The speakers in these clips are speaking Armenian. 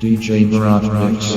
DJ Bharat Mix.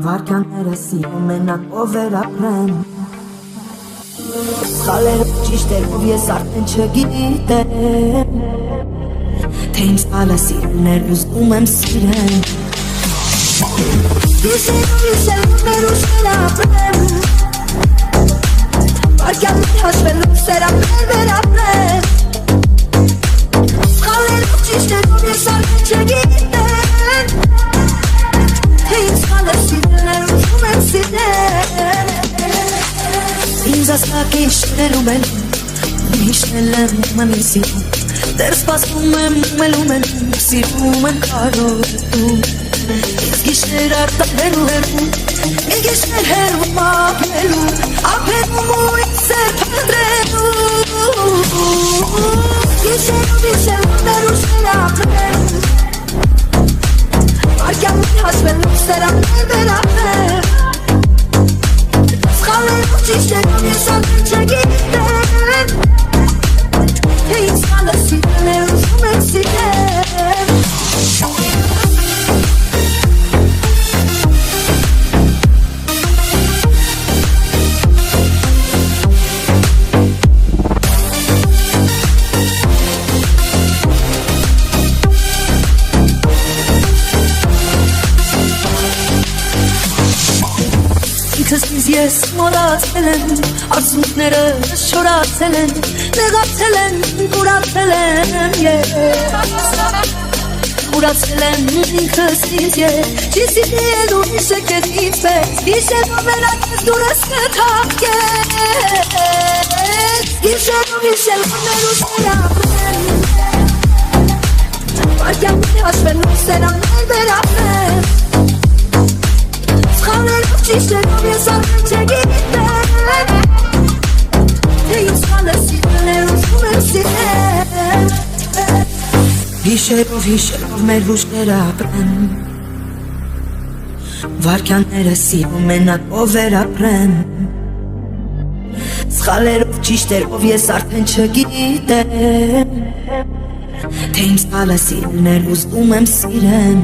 Վարքյանները սիրում մենակ ով էր ապրեն Սխալերը ճիշտ էր ով ես արդեն չգիտեմ Թե ինձ սխալը սիրուն էր ուզում եմ սիրեն Իշերում մեր ուշեր ապրեն Վարքյաններ հաշվելով սեր ապրեն վեր ապրեն Սխալերը ճիշտ էր ով ես արդեն չգիտեմ Ինձ խալը սիրեն էր ուզում եմ սիրեն Ինձ ասկակ իշներում են Իշնել եմ ում եմ սիրում Դեր սպասում եմ ում եմ սիրում եմ կարոտում Ինձ գիշներ արտահերու հերվում Ինձ գիշներ հերվում ապերում ու ինձ էր պնդրելու Իշերում մեր ուշեր ապրեն Վարքյաններ հաշվելով սեր ապրեն վեր ապրեն Սխալերով ճիշտ էր ով ես արդեն չգիտեմ Թե ինձ սխալը սիրել էր ուզում եմ սիրել Ինձ ես մորացել եմ, արցունքները շորացել են, նեղացել են, կուրացել եմ Կուրացել եմ ինքս ինձ չի սիրել ու իշը կետից պես, իշերում մենակ ես դուրս կթակես Իշերում մեր ուշեր ապրեն, վարքյաններ հաշվելով սեր ապրեն վեր ապրեն Սխալերով ճիշտ էր ով ես արդեն չգիտեմ Թե ինձ սխալը սիրել էր ուզում եմ սիրել Հիշերով մեր ուշերը ապրեն Վարքյանները սիրում մենակ ով էր ապրեն Սխալերով ճիշտ էր ով ես արդեն չգիտեմ Թե ինձ սխալը սիրել էր ուզում եմ սիրել